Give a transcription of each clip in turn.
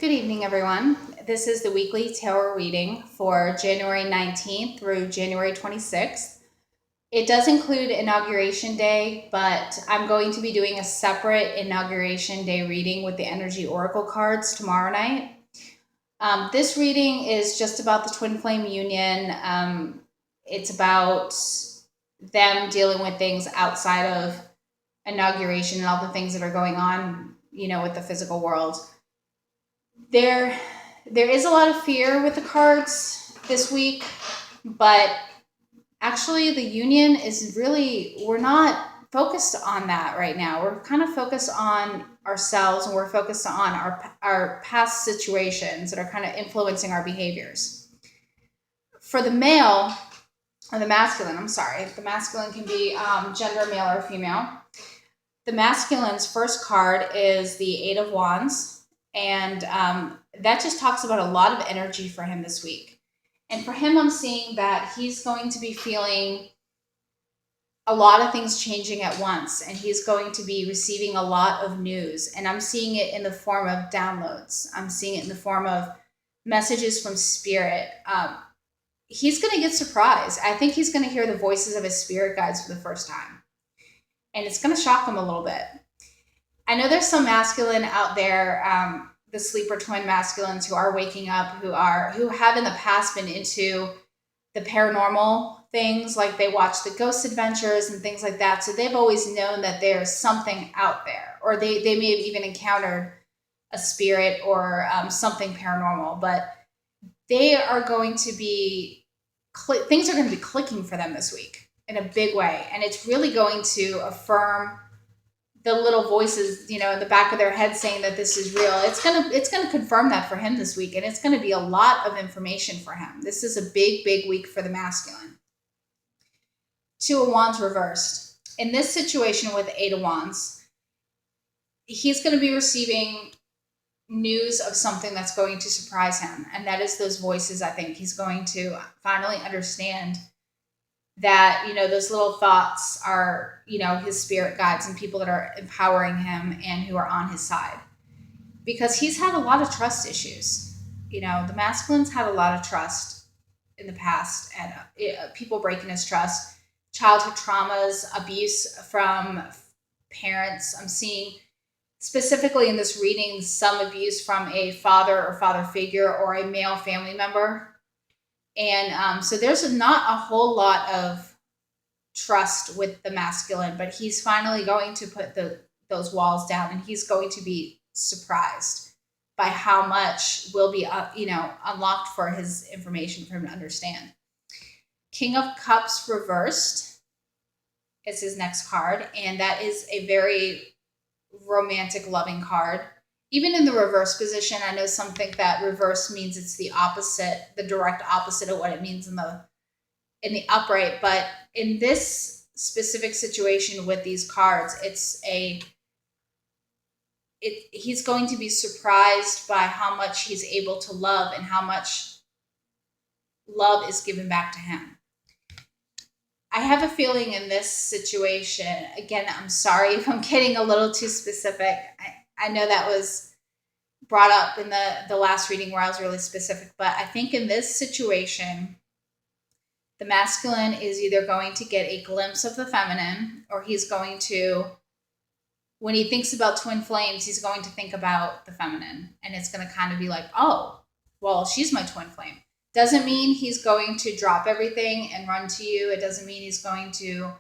Good evening, everyone. This is the weekly tarot reading for January 19th through January 26th. It does include Inauguration Day, but I'm going to be doing a separate Inauguration Day reading with the Energy Oracle cards tomorrow night. This reading is just about the Twin Flame Union. It's about them dealing with things outside of inauguration and all the things that are going on, with the physical world. There there is a lot of fear with the cards this week, but actually the union is really, we're not focused on that right now. We're kind of focused on ourselves, and we're focused on our past situations that are kind of influencing our behaviors. For the male, or the masculine, I'm sorry, the masculine can be gender male or female. The masculine's first card is the Eight of Wands, and that just talks about a lot of energy for him this week. And for him, I'm seeing that he's going to be feeling a lot of things changing at once, and he's going to be receiving a lot of news. And I'm seeing it in the form of downloads, I'm seeing it in the form of messages from spirit. He's going to get surprised. I think he's going to hear the voices of his spirit guides for the first time, and it's going to shock him a little bit. I know there's some masculine out there, the sleeper twin masculines, who are waking up, who have in the past been into the paranormal things, like they watch the Ghost Adventures and things like that. So they've always known that there's something out there, or they may have even encountered a spirit or something paranormal. But they are going to be things are going to be clicking for them this week in a big way, and it's really going to affirm the little voices, in the back of their head saying that this is real. It's gonna confirm that for him this week, and it's gonna be a lot of information for him. This is a big week for the masculine. Two of Wands reversed. In this situation with Eight of Wands, he's going to be receiving news of something that's going to surprise him, and that is those voices. I think he's going to finally understand that those little thoughts are his spirit guides and people that are empowering him and who are on his side, because he's had a lot of trust issues. The masculine's had a lot of trust in the past, and people breaking his trust, childhood traumas, abuse from parents. I'm seeing specifically in this reading some abuse from a father or father figure or a male family member. And so there's not a whole lot of trust with the masculine, but he's finally going to put those walls down, and he's going to be surprised by how much will be unlocked for his information for him to understand. King of Cups reversed is his next card, and that is a very romantic, loving card. Even in the reverse position, I know some think that reverse means it's the opposite, the direct opposite of what it means in the upright. But in this specific situation with these cards, he's going to be surprised by how much he's able to love and how much love is given back to him. I have a feeling in this situation, again, I'm sorry if I'm getting a little too specific. I know that was brought up in the last reading where I was really specific, but I think in this situation, the masculine is either going to get a glimpse of the feminine, or he's going to, when he thinks about twin flames, he's going to think about the feminine, and it's going to kind of be like, oh, well, she's my twin flame. Doesn't mean he's going to drop everything and run to you. It doesn't mean he's going to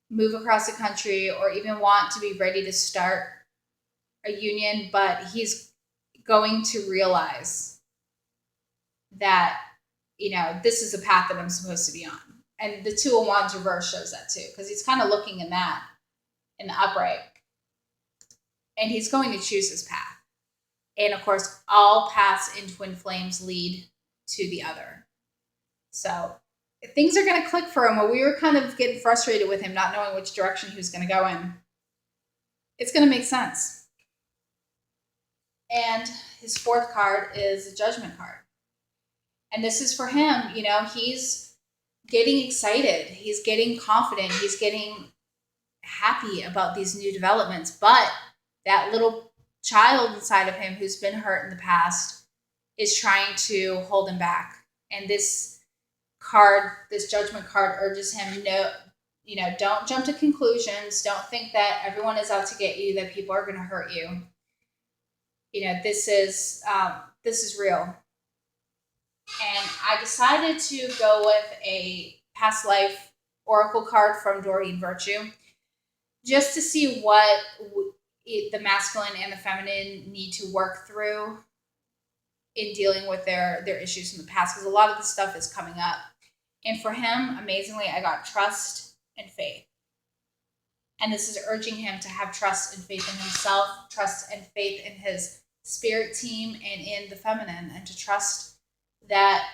move across the country or even want to be ready to start a union, but he's going to realize that, this is the path that I'm supposed to be on. And the Two of Wands reverse shows that too, because he's kind of looking in the upright, and he's going to choose his path. And of course, all paths in twin flames lead to the other. So things are going to click for him. While we were kind of getting frustrated with him, not knowing which direction he was going to go in, it's going to make sense. And his fourth card is a Judgment card. And this is for him, he's getting excited. He's getting confident. He's getting happy about these new developments. But that little child inside of him who's been hurt in the past is trying to hold him back. And this card, this judgment card, urges him, no, don't jump to conclusions. Don't think that everyone is out to get you, that people are going to hurt you. This is real. And I decided to go with a past life oracle card from Doreen Virtue, just to see what the masculine and the feminine need to work through in dealing with their issues in the past, because a lot of the stuff is coming up. And for him, amazingly, I got trust and faith. And this is urging him to have trust and faith in himself, trust and faith in his spirit team and in the feminine, and to trust that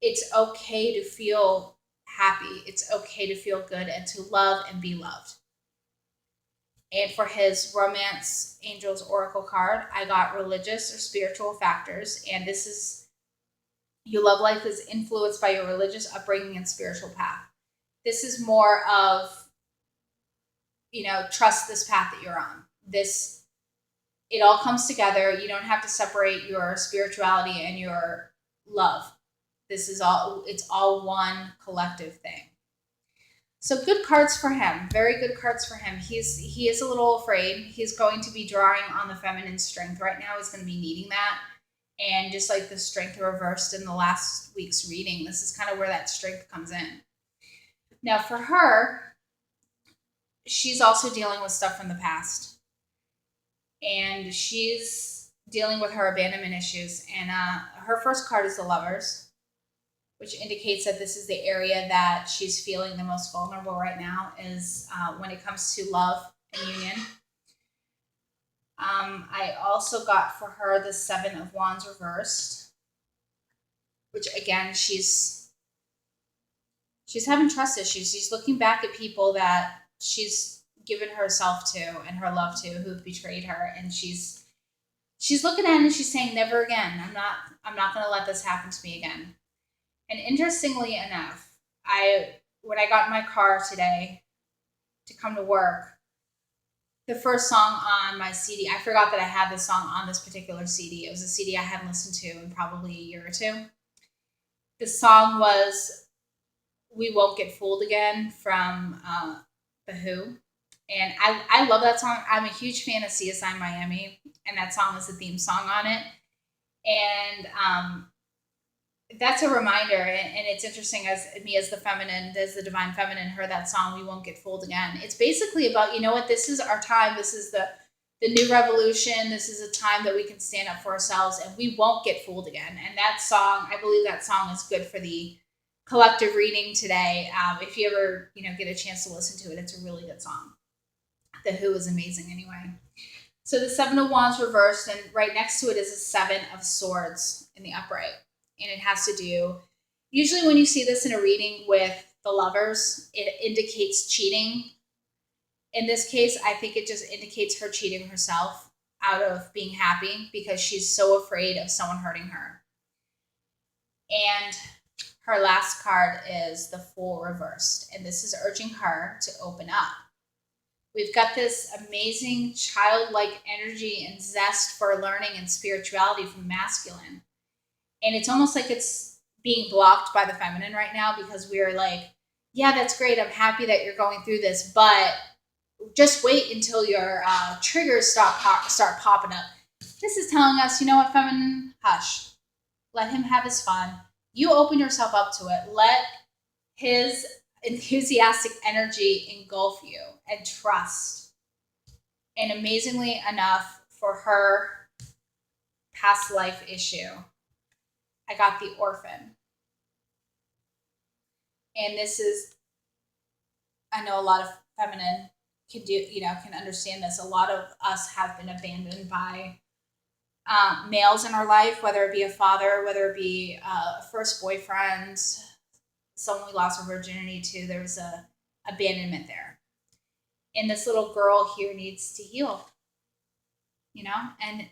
it's okay to feel happy. It's okay to feel good and to love and be loved. And for his romance angels oracle card, I got religious or spiritual factors. And this is, your love life is influenced by your religious upbringing and spiritual path. This is more of, trust this path that you're on. It all comes together. You don't have to separate your spirituality and your love. It's all one collective thing. So good cards for him. Very good cards for him. He is a little afraid. He's going to be drawing on the feminine strength right now. He's going to be needing that. And just like the strength reversed in the last week's reading, this is kind of where that strength comes in. Now for her, she's also dealing with stuff from the past. And she's dealing with her abandonment issues. And her first card is the Lovers, which indicates that this is the area that she's feeling the most vulnerable right now, is when it comes to love and union. I also got for her the Seven of Wands reversed, which again, she's having trust issues. She's looking back at people that she's given herself to and her love to, who've betrayed her, and she's looking at it and she's saying, never again. I'm not going to let this happen to me again. And interestingly enough, when I got in my car today to come to work, the first song on my CD, I forgot that I had this song on this particular CD. It was a CD I hadn't listened to in probably a year or two. The song was We Won't Get Fooled Again from The Who. And I love that song. I'm a huge fan of CSI Miami, and that song is the theme song on it. And that's a reminder, and it's interesting, as me as the feminine, as the divine feminine, heard that song, We Won't Get Fooled Again. It's basically about, this is our time. This is the new revolution. This is a time that we can stand up for ourselves, and we won't get fooled again. And that song, I believe that song is good for the collective reading today. If you ever, get a chance to listen to it, it's a really good song. The Who is amazing anyway. So the Seven of Wands reversed, and right next to it is a Seven of Swords in the upright. And it has to do, usually when you see this in a reading with the Lovers, it indicates cheating. In this case, I think it just indicates her cheating herself out of being happy because she's so afraid of someone hurting her. And her last card is the Fool reversed. And this is urging her to open up. We've got this amazing childlike energy and zest for learning and spirituality from masculine. And it's almost like it's being blocked by the feminine right now, because we're like, yeah, that's great. I'm happy that you're going through this, but just wait until your triggers start popping up. This is telling us, you know what, feminine? Hush. Let him have his fun. You open yourself up to it. Let his enthusiastic energy engulf you, and trust. And amazingly enough, for her past life issue, I got the Orphan. And this is, I know a lot of feminine can understand this. A lot of us have been abandoned by males in our life, whether it be a father, whether it be a first boyfriend, someone we lost our virginity to. There's a abandonment there. And this little girl here needs to heal, and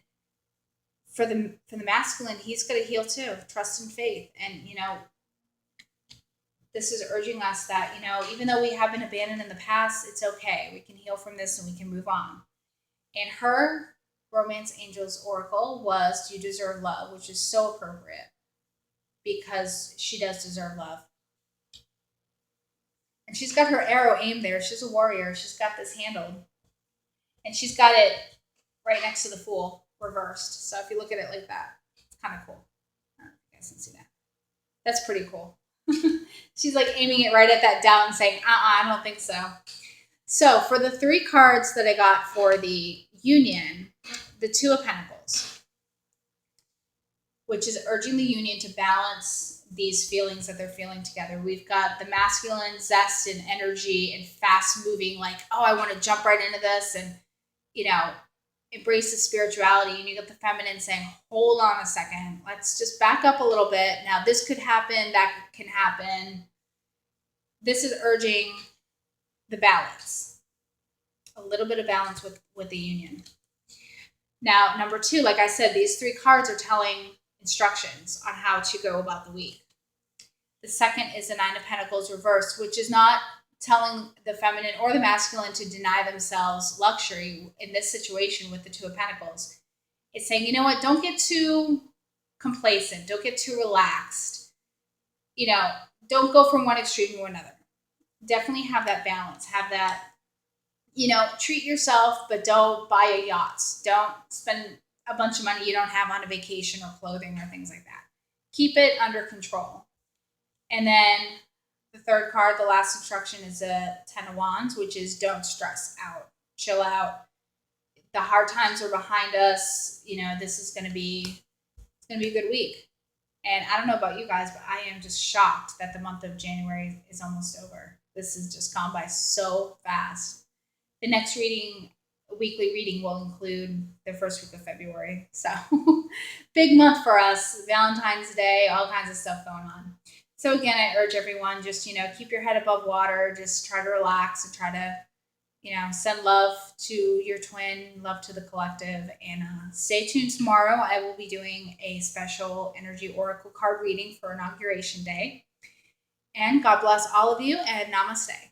for the masculine, he's going to heal too. Trust and faith. And, this is urging us that, even though we have been abandoned in the past, it's okay. We can heal from this and we can move on. And her Romance Angels Oracle was You Deserve Love, which is so appropriate because she does deserve love. And she's got her arrow aimed there. She's a warrior. She's got this handled. And she's got it right next to the Fool, reversed. So if you look at it like that, it's kind of cool. I don't know if you guys can see that. That's pretty cool. She's like aiming it right at that down, saying, I don't think so. So for the 3 cards that I got for the union, the Two of Pentacles, which is urging the union to balance these feelings that they're feeling together. We've got the masculine zest and energy and fast moving, like, oh, I want to jump right into this and, embrace the spirituality. And you got the feminine saying, hold on a second, let's just back up a little bit. Now this could happen, that can happen. This is urging the balance, a little bit of balance with the union. Now, number 2, like I said, these 3 cards are telling instructions on how to go about the week. The second is the Nine of Pentacles reversed, which is not telling the feminine or the masculine to deny themselves luxury in this situation with the Two of Pentacles. It's saying, you know what, don't get too complacent, don't get too relaxed. Don't go from one extreme to another. Definitely have that balance, have that, treat yourself, but don't buy a yacht. Don't spend a bunch of money you don't have on a vacation or clothing or things like that. Keep it under control. And then the third card, the last instruction, is a Ten of Wands, which is don't stress out, chill out. The hard times are behind us. This is going to be a good week. And I don't know about you guys, but I am just shocked that the month of January is almost over. This has just gone by so fast. The next weekly reading will include the first week of February. So big month for us. Valentine's Day, all kinds of stuff going on. So again, I urge everyone, just, keep your head above water. Just try to relax and try to, send love to your twin, love to the collective. And stay tuned tomorrow. I will be doing a special energy oracle card reading for Inauguration Day. And God bless all of you, and namaste.